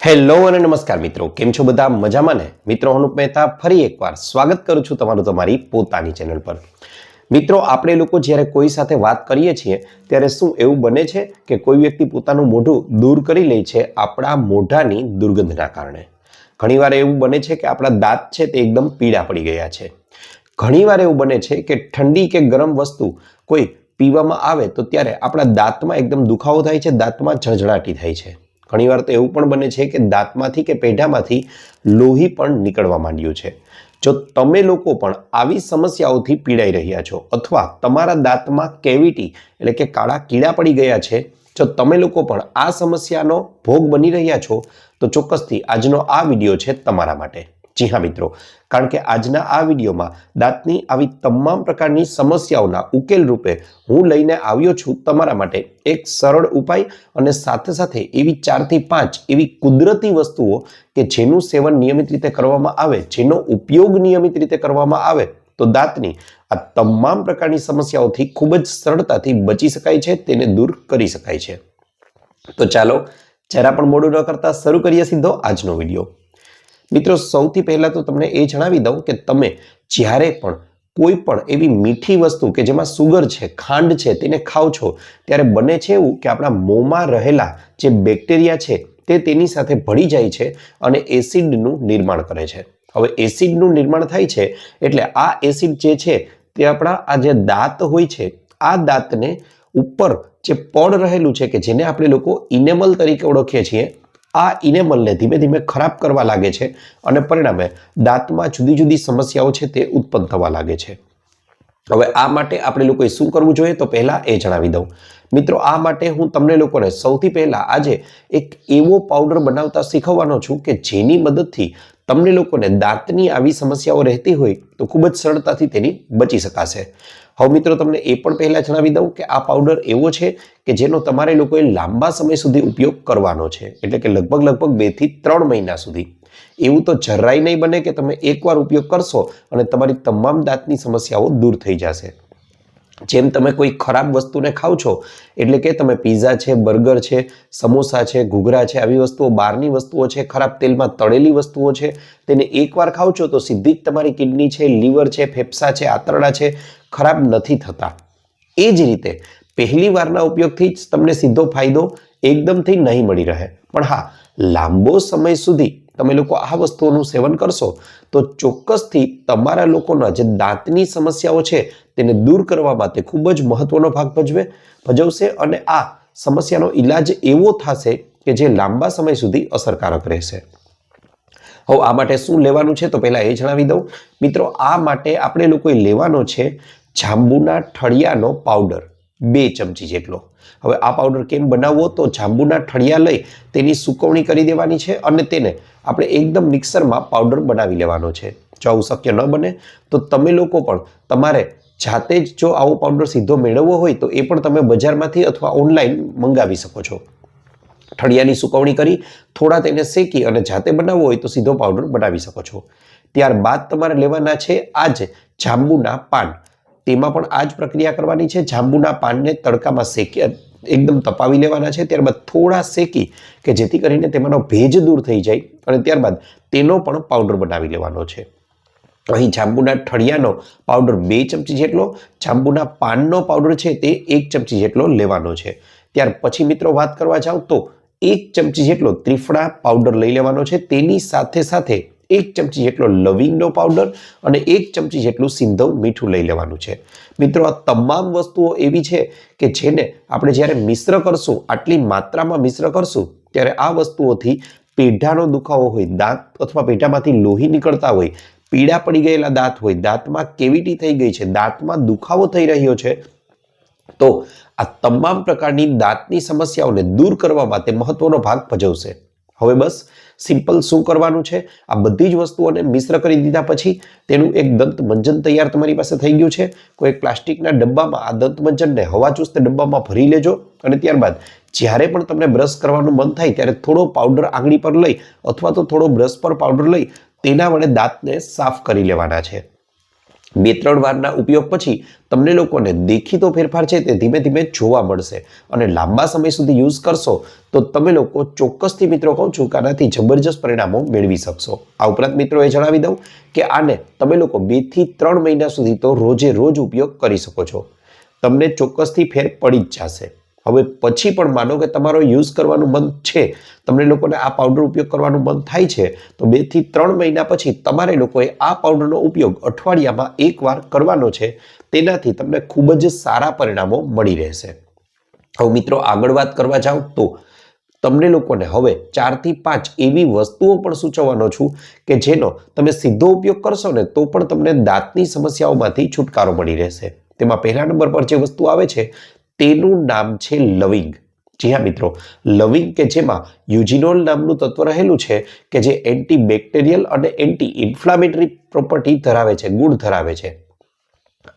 Hello અને નમસ્કાર મિત્રો, કેમ છો બધા? મજામાં ને? મિત્રો, અનુપ મહેતા ફરી એકવાર સ્વાગત કરું છું તમારું તમારી પોતાની ચેનલ પર। મિત્રો, આપણે લોકો જ્યારે કોઈ સાથે વાત કરીએ છીએ ત્યારે શું એવું બને છે કે કોઈ વ્યક્તિ પોતાનું મોઢું દૂર કરી લે છે આપણા મોઢાની દુર્ગંધના કારણે? ઘણીવાર એવું બને છે કે આપણા દાંત છે તે એકદમ પીળા પડી ગયા છે। ઘણીવાર એવું બને છે કે ઠંડી કે ગરમ વસ્તુ કોઈ પીવામાં આવે તો ત્યારે આપણા દાંતમાં એકદમ દુખાવો થાય છે, દાંતમાં ઝળઝળાટી થાય છે। ઘણીવાર તો એવું પણ બને છે કે દાંતમાંથી કે પેઢામાંથી લોહી પણ નીકળવા માંડ્યું છે। જો તમે લોકો પણ આવી સમસ્યાઓથી પીડાઈ રહ્યા છો અથવા તમારા દાંતમાં કેવિટી એટલે કે કાળા કીડા પડી ગયા છે, જો તમે લોકો પણ આ સમસ્યાનો ભોગ બની રહ્યા છો તો ચોક્કસથી આજનો આ વિડીયો છે તમારા માટે। જી હા મિત્રો, કારણ કે આજના આ વિડીયોમાં દાંતની આવી તમામ પ્રકારની સમસ્યાઓના ઉકેલ રૂપે હું લઈને આવ્યો છું તમારા માટે એક સરળ ઉપાય અને સાથે સાથે એવી 4 થી 5 એવી કુદરતી વસ્તુઓ કે જેનું સેવન નિયમિત રીતે કરવામાં આવે, જેનો ઉપયોગ નિયમિત રીતે કરવામાં આવે તો દાંતની આ તમામ પ્રકારની સમસ્યાઓથી ખૂબ જ સરળતાથી બચી શકાય છે, તેને દૂર કરી શકાય છે। તો ચાલો જરા પણ મોડું ન કરતા શરૂ કરીએ સીધો આજનો વિડીયો। મિત્રો, સૌથી પહેલા તો તમને એ જણાવી દઉં કે તમે જ્યારે પણ કોઈ પણ એવી મીઠી વસ્તુ કે જેમાં સુગર છે, ખાંડ છે, તેને ખાઓ છો ત્યારે બને છે એવું કે આપણા મોંમાં રહેલા જે બેક્ટેરિયા છે તે તેની સાથે ભળી જાય છે અને એસિડનું નિર્માણ કરે છે। હવે એસિડનું નિર્માણ થાય છે એટલે આ એસિડ જે છે તે આપણા આ જે દાંત હોય છે આ દાંતને ઉપર જે પડ રહેલું છે કે જેને આપણે લોકો ઇનેમલ તરીકે ઓળખીએ છીએ, આ ઇનેમલને ધીમે ધીમે ખરાબ કરવા લાગે છે અને પરિણામે દાંતમાં જુદી જુદી સમસ્યાઓ છે તે ઉત્પન્ન થવા લાગે છે। હવે આ માટે આપણે લોકોએ શું કરવું જોઈએ તો પહેલા એ જણાવી દઉં। મિત્રો, આ માટે હું તમને લોકોને સૌથી પહેલા આજે એક એવો પાવડર બનાવતા શીખવવાનો છું કે જેની મદદથી તમને લોકોને દાંતની આવી સમસ્યાઓ રહેતી હોય તો ખૂબ જ સરળતાથી તેની બચી શકાશે। હવે મિત્રો, તમને એ પણ પહેલા જણાવી દઉં કે આ પાવડર એવો છે કે જેનો તમારે લોકોએ લાંબા સમય સુધી ઉપયોગ કરવાનો છે, એટલે કે લગભગ 2 થી 3 મહિના સુધી। એવું તો જરાય નહીં બને કે તમે એકવાર ઉપયોગ કરશો અને તમારી તમામ દાંતની સમસ્યાઓ દૂર થઈ જશે। જેમ તમે કોઈ ખરાબ વસ્તુને ખાવ છો એટલે કે તમે પીઝા છે, બર્ગર છે, સમોસા છે, ઘૂઘરા છે, આવી વસ્તુઓ બહારની વસ્તુઓ છે, ખરાબ તેલમાં તળેલી વસ્તુઓ છે, તેને એકવાર ખાવ છો તો સીધી જ તમારી કિડની છે, લીવર છે, ફેફસા છે, આંતરડા છે ખરાબ નથી થતા। એ જ રીતે પહેલી વારના ઉપયોગથી જ તમને સીધો ફાયદો એકદમથી નહીં મળી રહે, પણ હા, લાંબો સમય સુધી તમે લોકો આ વસ્તુઓનું સેવન કરશો તો ચોક્કસથી તમારા લોકોના જે દાંતની સમસ્યાઓ છે તેને દૂર કરવા માટે ખૂબ જ મહત્વનો ભાગ ભજવશે અને આ સમસ્યાનો ઈલાજ એવો થશે કે જે લાંબા સમય સુધી અસરકારક રહેશે। હવે આ માટે શું લેવાનું છે તો પહેલા એ જણાવી દઉં। મિત્રો, આ માટે આપણે લોકોએ લેવાનો છે જાંબુના ઠળિયાનો પાવડર 2 ચમચી જેટલો। હવે આ પાવડર કેમ બનાવવો તો જાંબુના ઠળિયા લઈ તેની સુકવણી કરી દેવાની છે અને તેને આપણે એકદમ મિક્સરમાં પાવડર બનાવી લેવાનો છે। જો આવું શક્ય ન બને તો તમે લોકો પણ તમારે જાતે જ જો આવો પાવડર સીધો મેળવવો હોય તો એ પણ તમે બજારમાંથી અથવા ઓનલાઈન મંગાવી શકો છો। ઠળિયાની સુકવણી કરી થોડા તેને શેકી અને જાતે બનાવવો હોય તો સીધો પાવડર બનાવી શકો છો। ત્યારબાદ તમારે લેવાના છે આ જ જાંબુના પાન, તેમાં પણ આ જ પ્રક્રિયા કરવાની છે। જાંબુના પાનને તડકામાં શેકી એકદમ તપાવી લેવાના છે, ત્યારબાદ થોડા શેકી કે જેથી કરીને તેમાંનો ભેજ દૂર થઈ જાય અને ત્યારબાદ તેનો પણ પાવડર બનાવી લેવાનો છે। અહીં જાંબુના ઠળિયાનો પાવડર 2 ચમચી જેટલો, જાંબુના પાનનો પાવડર છે તે 1 ચમચી જેટલો લેવાનો છે। ત્યાર પછી મિત્રો વાત કરવા જાવ તો 1 ચમચી જેટલો ત્રિફળા પાવડર લઈ લેવાનો છે, તેની સાથે સાથે 1 ચમચી જેટલો લવિંગનો પાવડર અને 1 ચમચી જેટલું સિંધવ મીઠું લઈ લેવાનું છે। મિત્રો, આ તમામ વસ્તુઓ એવી છે કે જેને આપણે જ્યારે મિશ્ર કરશું, આટલી માત્રામાં મિશ્ર કરશું ત્યારે આ વસ્તુઓથી પેઢાનો દુખાવો હોય, દાંત અથવા પેઢામાંથી લોહી નીકળતા હોય, પીડા પડી ગયેલા દાંત હોય, દાંતમાં કેવિટી થઈ ગઈ છે, દાંતમાં દુખાવો થઈ રહ્યો છે, તો આ તમામ પ્રકારની દાંતની સમસ્યાઓને દૂર કરવા માટે મહત્વનો ભાગ ભજવશે। હવે બસ સિમ્પલ શું કરવાનું છે, આ બધી જ વસ્તુઓને મિશ્ર કરી દીધા પછી તેનું એક દંત મંજન તૈયાર તમારી પાસે થઈ ગયું છે। કોઈ પ્લાસ્ટિકના ડબ્બામાં આ દંત મંજનને હવાચુસ્ત ડબ્બામાં ભરી લેજો અને ત્યારબાદ જ્યારે પણ તમને બ્રશ કરવાનું મન થાય ત્યારે થોડો પાવડર આંગળી પર લઈ અથવા તો થોડો બ્રશ પર પાવડર લઈ તેના વડે દાંતને સાફ કરી લેવાના છે। 2-3 વારના ઉપયોગ પછી તમને લોકોને દેખીતો ફેરફાર છે તે ધીમે ધીમે જોવા મળશે અને લાંબા સમય સુધી યુઝ કરશો તો તમે લોકો ચોક્કસથી મિત્રો કહું છું કે આનાથી જબરજસ્ત પરિણામો મેળવી શકશો. આ ઉપરાંત મિત્રો એ જણાવી દઉં કે આને તમે લોકો 2 થી 3 મહિના સુધી તો રોજે રોજ ઉપયોગ કરી શકો છો. તમને ચોક્કસથી ફેર પડી જ જશે. હવે પછી પણ માનો કે તમારો યુઝ કરવાનું મન છે, તમને લોકોને આ પાવડર ઉપયોગ કરવાનું મન થાય છે, તો 2 થી 3 મહિના પછી તમારે લોકોએ આ પાવડરનો ઉપયોગ અઠવાડિયામાં 1 વાર કરવાનો છે. તેનાથી તમને ખૂબ જ સારા પરિણામો મળી રહેશે. હવે મિત્રો આગળ વાત કરવા જાઉં તો તમને લોકોને હવે 4 થી 5 એવી વસ્તુઓ પણ સૂચવવાનો છું કે જેનો તમે સીધો ઉપયોગ કરશો ને તો પણ તમને દાંતની સમસ્યાઓમાંથી છુટકારો મળી રહેશે. તેમાં પહેલા નંબર પર જે વસ્તુ આવે છે તેનું નામ છે લવિંગ. જી હા મિત્રો, લવિંગ કે જેમાં યુજિનોલ નામનું તત્વ રહેલું છે કે જે એન્ટીબેક્ટેરિયલ અને એન્ટી ઇન્ફ્લામેટરી પ્રોપર્ટી ધરાવે છે, ગુણ ધરાવે છે.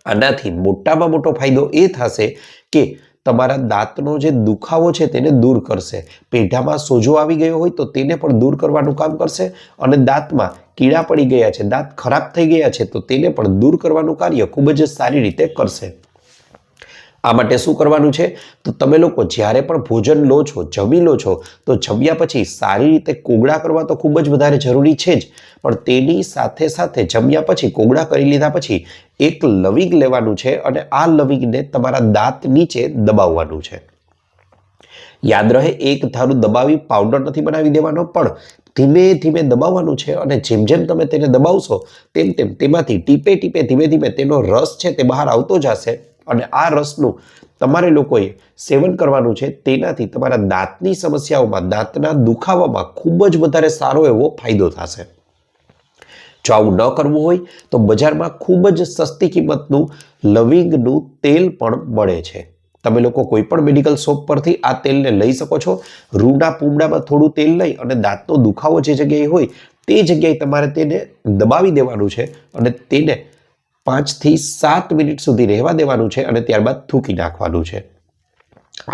આનાથી મોટામાં મોટો ફાયદો એ થશે કે તમારા દાંતનો જે દુખાવો છે તેને દૂર કરશે. પેઢામાં સોજો આવી ગયો હોય તો તેને પણ દૂર કરવાનું કામ કરશે અને દાંતમાં કીડા પડી ગયા છે, દાંત ખરાબ થઈ ગયા છે તો તેને પણ દૂર કરવાનું કાર્ય ખૂબ જ સારી રીતે કરશે. આ માટે શું કરવાનું છે તો તમે લોકો જ્યારે પણ ભોજન લો છો, જમી લો છો તો જમ્યા પછી સારી રીતે કોગળા કરવા તો ખૂબ જ વધારે જરૂરી છે જ, પણ તેની સાથે સાથે જમ્યા પછી કોગળા કરી લીધા પછી એક લવિંગ લેવાનું છે અને આ લવિંગને તમારા દાંત નીચે દબાવવાનું છે. યાદ રહે, એક ધારું દબાવી પાવડર નથી બનાવી દેવાનો, પણ ધીમે ધીમે દબાવવાનું છે અને જેમ જેમ તમે તેને દબાવશો તેમ તેમ તેમાંથી ટીપે ટીપે ધીમે ધીમે તેનો રસ છે તે બહાર આવતો જશે અને આ રસનું તમારે લોકોએ સેવન કરવાનું છે. તેનાથી તમારા દાંતની સમસ્યાઓમાં, દાંતના દુખાવામાં ખૂબ જ વધારે સારો એવો ફાયદો થશે. જો આવું ન કરવું હોય તો બજારમાં ખૂબ જ સસ્તી કિંમતનું લવિંગનું તેલ પણ મળે છે. તમે લોકો કોઈ પણ મેડિકલ શોપ પરથી આ તેલને લઈ શકો છો. રૂના પૂમડામાં થોડું તેલ લઈ અને દાંતનો દુખાવો જે જગ્યાએ હોય તે જગ્યાએ તમારે તેને દબાવી દેવાનું છે અને તેને 5 થી 7 મિનિટ સુધી રહેવા દેવાનું છે અને ત્યારબાદ થૂકી નાખવાનું છે.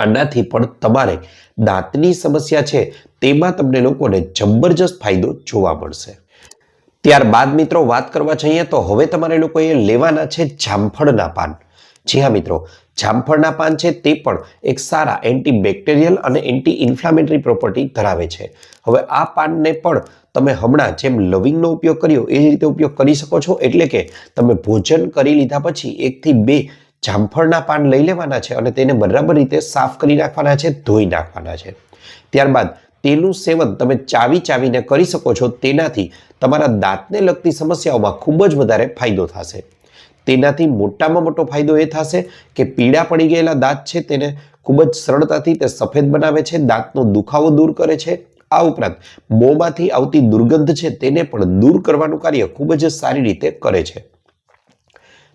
આનાથી પણ તમારે દાંતની સમસ્યા છે તેમાં તમને લોકોને જબરજસ્ત ફાયદો જોવા મળશે. ત્યારબાદ મિત્રો વાત કરવા જઈએ તો હવે તમારે લોકોએ લેવાના છે જામફળના પાન. જી હા મિત્રો, જામફળના પાન છે તે પણ એક સારા એન્ટીબેક્ટેરિયલ અને એન્ટી ઇન્ફ્લામેટરી પ્રોપર્ટી ધરાવે છે. હવે આ પાનને પણ તમે હમણાં જેમ લવિંગનો ઉપયોગ કર્યો એ જ રીતે ઉપયોગ કરી શકો છો. એટલે કે તમે ભોજન કરી લીધા પછી 1 થી 2 જામફળના પાન લઈ લેવાના છે અને તેને બરાબર રીતે સાફ કરી નાખવાના છે, ધોઈ નાખવાના છે. ત્યારબાદ તેનું સેવન તમે ચાવી ચાવીને કરી શકો છો. તેનાથી તમારા દાંતને લગતી સમસ્યાઓમાં ખૂબ જ વધારે ફાયદો થશે. તેનાથી મોટામાં મોટો ફાયદો એ થશે કે પીળા પડી ગયેલા દાંત છે તેને ખૂબ જ સરળતાથી તે સફેદ બનાવે છે, દાંતનો દુખાવો દૂર કરે છે. આ ઉપરાંત મોંમાંથી આવતી દુર્ગંધ છે તેને પણ દૂર કરવાનું કાર્ય ખૂબ જ સારી રીતે કરે છે.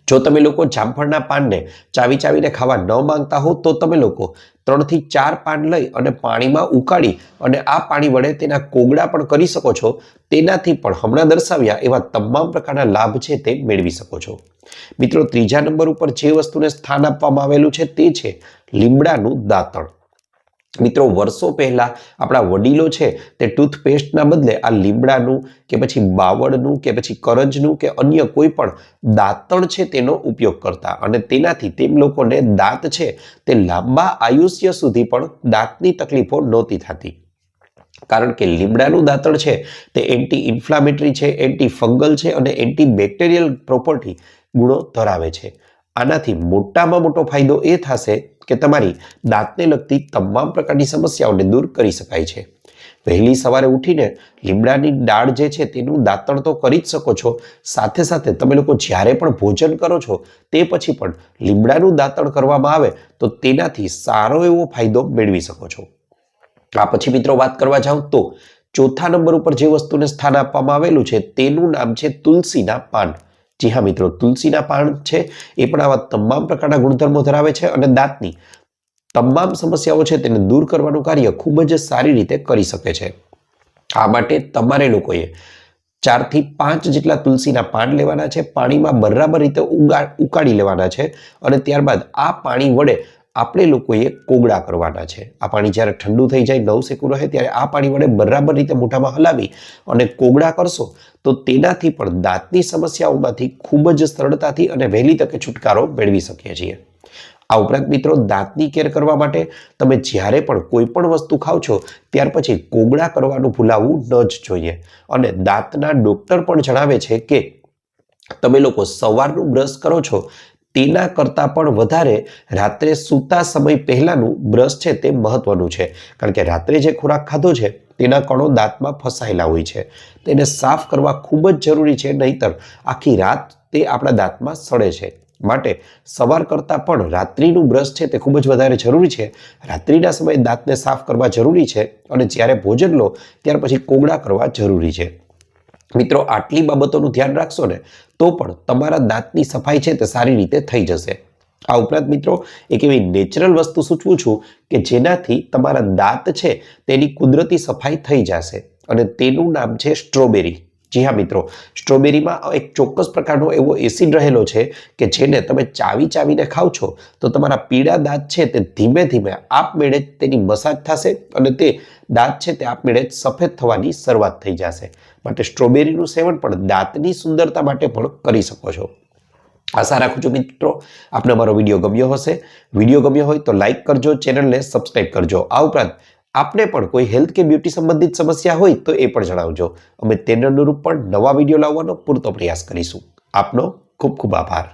જો તમે લોકો જામફળના પાનને ચાવી ચાવીને ખાવા ન માંગતા હો તો તમે લોકો 3 થી 4 પાન લઈ અને પાણીમાં ઉકાળી અને આ પાણી વડે તેના કોગળા પણ કરી શકો છો. તેનાથી પણ હમણાં દર્શાવ્યા એવા તમામ પ્રકારના લાભ છે તે મેળવી શકો છો. મિત્રો, ત્રીજા નંબર ઉપર જે વસ્તુને સ્થાન આપવામાં આવેલું છે તે છે લીમડાનું દાંતણ. મિત્રો, વર્ષો પહેલા આપણા વડીલો છે તે ટૂથપેસ્ટના બદલે આ લીમડાનું કે પછી બાવળનું કે પછી કરંજનું કે અન્ય કોઈ પણ દાંતણ છે તેનો ઉપયોગ કરતા અને તેનાથી તેમ લોકોને દાંત છે તે લાંબા આયુષ્ય સુધી પણ દાંતની તકલીફો નહોતી થતી. કારણ કે લીમડાનું દાંતણ છે તે એન્ટી ઇન્ફ્લામેટરી છે, એન્ટી ફંગલ છે અને એન્ટી બેક્ટેરિયલ પ્રોપર્ટી ગુણો ધરાવે છે. આનાથી મોટામાં મોટો ફાયદો એ થશે કે તમારી દાંતને લગતી તમામ પ્રકારની સમસ્યાઓને દૂર કરી શકાય છે. વહેલી સવારે ઉઠીને લીમડાની ડાળ જે છે તેનું દાંતણ તો કરી જ શકો છો. સાથે સાથે તમે લોકો જ્યારે પણ ભોજન કરો છો તે પછી પણ લીમડાનું દાંતણ કરવામાં આવે તો તેનાથી સારો એવો ફાયદો મેળવી શકો છો. આ પછી મિત્રો વાત કરવા જાઉં તો ચોથા નંબર ઉપર જે વસ્તુને સ્થાન આપવામાં આવેલું છે તેનું નામ છે તુલસીના પાન. જી હા મિત્રો, તુલસીના પાન છે એ પણ આવા તમામ પ્રકારના ગુણધર્મો ધરાવે છે અને દાંતની તમામ સમસ્યાઓ છે તેને દૂર કરવાનું કાર્ય ખૂબ જ સારી રીતે કરી શકે છે. આ માટે તમારે લોકોએ 4 થી 5 જેટલા તુલસીના પાન લેવાના છે, પાણીમાં બરાબર રીતે ઉકાળી લેવાના છે અને ત્યારબાદ આ પાણી વડે આપણે લોકોએ કોગળા કરવાના છે. આ પાણી જ્યારે ઠંડુ થઈ જાય, નવસેકું રહે, ત્યારે આ પાણી વડે બરાબર રીતે મોઢામાં હલાવી અને કોગળા કરશો તો તેનાથી પણ દાંતની સમસ્યાઓમાંથી ખૂબ જ સરળતાથી અને વહેલી તકે છુટકારો મેળવી શકીએ છીએ. આ ઉપરાંત મિત્રો, દાંતની કેર કરવા માટે તમે જ્યારે પણ કોઈ પણ વસ્તુ ખાવ છો ત્યાર પછી કોગળા કરવાનું ભૂલાવવું ન જ જોઈએ. અને દાંતના ડૉક્ટર પણ જણાવે છે કે તમે લોકો સવારનું બ્રશ કરો છો તેના કરતાં પણ વધારે રાત્રે સૂતા સમય પહેલાંનું બ્રશ છે તે મહત્વનું છે. કારણ કે રાત્રે જે ખોરાક ખાધો છે તેના કણો દાંતમાં ફસાયેલા હોય છે. તેને સાફ કરવા ખૂબ જ જરૂરી છે, નહીંતર આખી રાત તે આપણા દાંતમાં સડે છે. માટે સવાર કરતાં પણ રાત્રિનું બ્રશ છે તે ખૂબ જ વધારે જરૂરી છે. રાત્રિના સમયે દાંતને સાફ કરવા જરૂરી છે અને જ્યારે ભોજન લો ત્યાર પછી કોગળા કરવા જરૂરી છે. મિત્રો, આટલી બાબતોનું ધ્યાન રાખશો ને તો પણ તમારા દાંતની સફાઈ છે તે સારી રીતે થઈ જશે. આ ઉપરાંત મિત્રો, એક એવી નેચરલ વસ્તુ સૂચવું છું કે જેનાથી તમારા દાંત છે તેની કુદરતી સફાઈ થઈ જશે અને તેનું નામ છે સ્ટ્રોબેરી. જી હા મિત્રો, સ્ટ્રોબેરીમાં એક ચોક્કસ પ્રકારનો એવો એસિડ રહેલો છે કે જેને તમે ચાવીને ખાવ છો તો તમારા પીળા દાંત છે તે ધીમે ધીમે આપમેળે જ તેની મસાજ થશે અને તે દાંત છે તે આપમેળે જ સફેદ થવાની શરૂઆત થઈ જશે. માટે સ્ટ્રોબેરીનું સેવન પણ દાંતની સુંદરતા માટે પણ કરી શકો છો. આશા રાખું છું મિત્રો આપને અમારો વિડીયો ગમ્યો હશે. વિડીયો ગમ્યો હોય તો લાઇક કરજો, ચેનલને સબસ્ક્રાઇબ કરજો. આ ઉપરાંત આપને પણ કોઈ હેલ્થ કે બ્યુટી સંબંધિત સમસ્યા હોય તો એ પણ જણાવજો. અમે તેને અનુરૂપ પણ નવા વિડીયો લાવવાનો પૂરતો પ્રયાસ કરીશું. આપનો ખૂબ ખૂબ આભાર.